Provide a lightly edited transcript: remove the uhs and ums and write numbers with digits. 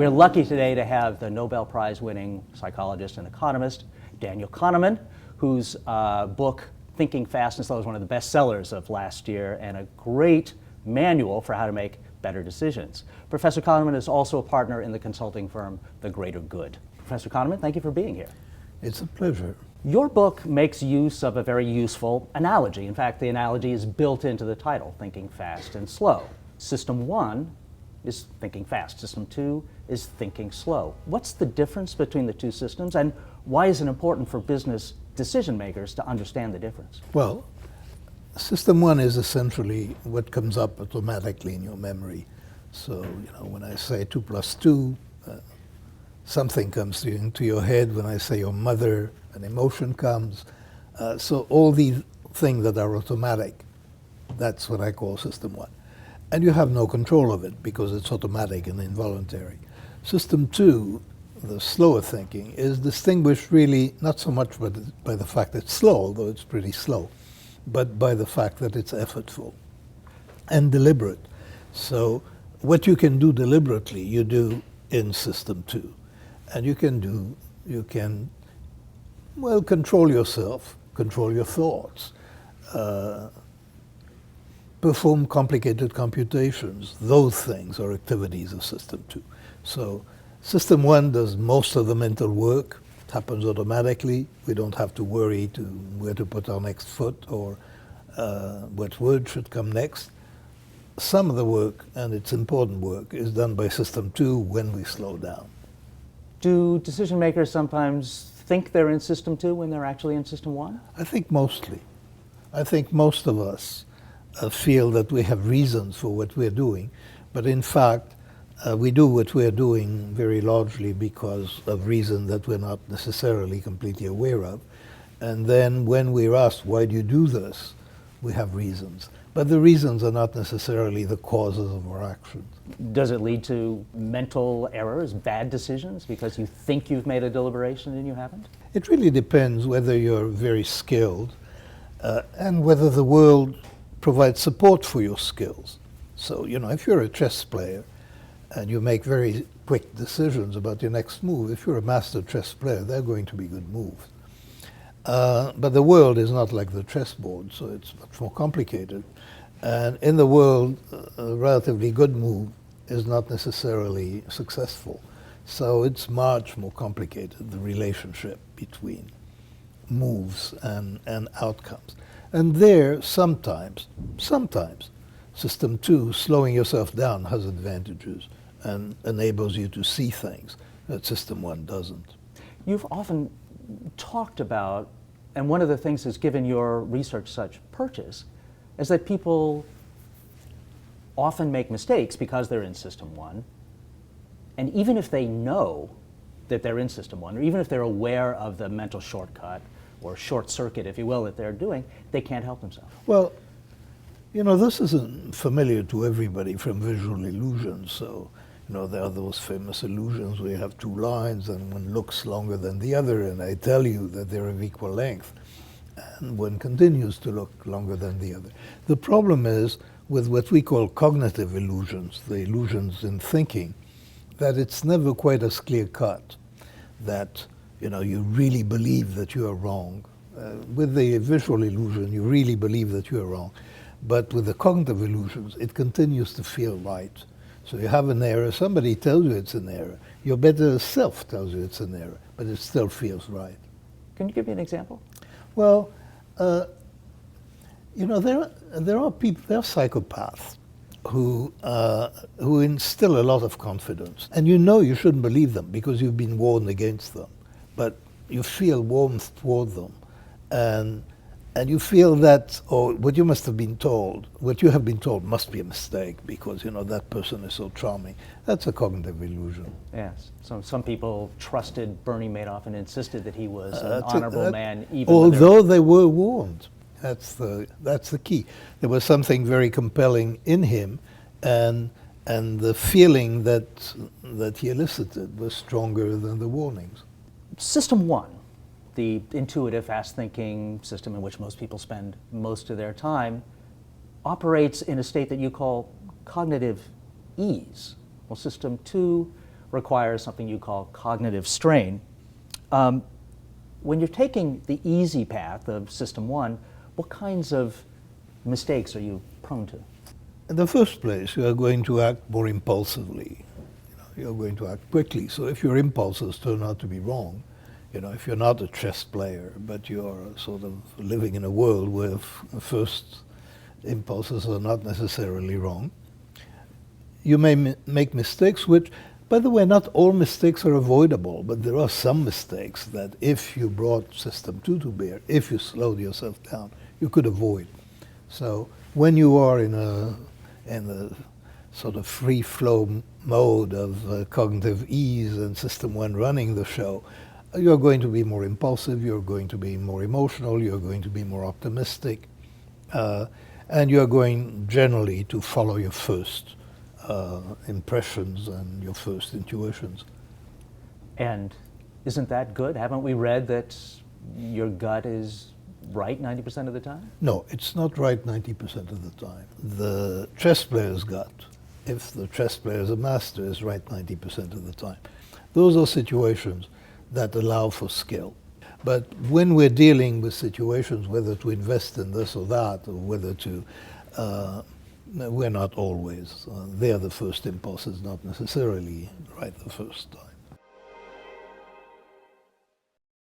We're lucky today to have the Nobel Prize-winning psychologist and economist, Daniel Kahneman, whose book, Thinking Fast and Slow, is one of the best sellers of last year and a great manual for how to make better decisions. Professor Kahneman is also a partner in the consulting firm, The Greater Good. Professor Kahneman, thank you for being here. It's a pleasure. Your book makes use of a very useful analogy. In fact, the analogy is built into the title, Thinking Fast and Slow. System 1 is thinking fast. System 2 is thinking slow. What's the difference between the two systems, and why is it important for business decision makers to understand the difference? Well, System 1 is essentially what comes up automatically in your memory. So, when I say 2 plus 2, something comes into your head. When I say your mother, an emotion comes. So all these things that are automatic, that's what I call System 1. And you have no control of it because it's automatic and involuntary. System 2, the slower thinking, is distinguished really not so much by the fact it's slow, although it's pretty slow, but by the fact that it's effortful and deliberate. So what you can do deliberately, you do in System 2. And you can control yourself, control your thoughts, perform complicated computations. Those things are activities of System 2. So System 1 does most of the mental work. It happens automatically. We don't have to worry where to put our next foot or what word should come next. Some of the work, and it's important work, is done by System 2 when we slow down. Do decision makers sometimes think they're in System 2 when they're actually in System 1? I think mostly. I think most of us feel that we have reasons for what we're doing, but in fact, we do what we're doing very largely because of reasons that we're not necessarily completely aware of. And then when we're asked, why do you do this? We have reasons. But the reasons are not necessarily the causes of our actions. Does it lead to mental errors, bad decisions, because you think you've made a deliberation and you haven't? It really depends whether you're very skilled and whether the world provides support for your skills. So, if you're a chess player and you make very quick decisions about your next move, if you're a master chess player, they're going to be good moves. But the world is not like the chessboard, so it's much more complicated. And in the world, a relatively good move is not necessarily successful. So it's much more complicated, the relationship between moves and outcomes. And there, sometimes, System 2, slowing yourself down, has advantages and enables you to see things that System 1 doesn't. You've often talked about, and one of the things that's given your research such purchase, is that people often make mistakes because they're in System 1. And even if they know that they're in System 1, or even if they're aware of the mental shortcut or short circuit, if you will, that they're doing, they can't help themselves. Well, this isn't familiar to everybody from visual illusions. So, there are those famous illusions where you have two lines and one looks longer than the other, and I tell you that they're of equal length. And one continues to look longer than the other. The problem is with what we call cognitive illusions, the illusions in thinking, that it's never quite as clear-cut, that you really believe that you are wrong. With the visual illusion, you really believe that you are wrong. But with the cognitive illusions, it continues to feel right. So you have an error, somebody tells you it's an error. Your better self tells you it's an error, but it still feels right. Can you give me an example? Well, there are people, there are psychopaths who instill a lot of confidence, and you shouldn't believe them because you've been warned against them, but you feel warmth toward them, and you feel that, or what you have been told must be a mistake because that person is so charming. That's a cognitive illusion. Yes. So some people trusted Bernie Madoff and insisted that he was an honorable man, even although they were warned. That's the key. There was something very compelling in him, and the feeling that he elicited was stronger than the warnings. System 1. The intuitive, fast-thinking system in which most people spend most of their time, operates in a state that you call cognitive ease. Well, System 2 requires something you call cognitive strain. When you're taking the easy path of System 1, what kinds of mistakes are you prone to? In the first place, you are going to act more impulsively. You're going to act quickly. So if your impulses turn out to be wrong, if you're not a chess player, but you're sort of living in a world where first impulses are not necessarily wrong, you may make mistakes which, by the way, not all mistakes are avoidable, but there are some mistakes that if you brought System 2 to bear, if you slowed yourself down, you could avoid. So when you are in a sort of free-flow mode of cognitive ease and System 1 running the show, you're going to be more impulsive, you're going to be more emotional, you're going to be more optimistic, and you're going generally to follow your first impressions and your first intuitions. And isn't that good? Haven't we read that your gut is right 90% of the time? No, it's not right 90% of the time. The chess player's gut, if the chess player is a master, is right 90% of the time. Those are situations that allow for skill. But when we're dealing with situations, whether to invest in this or that, or whether to, we're not always. There the first impulse is not necessarily right the first time.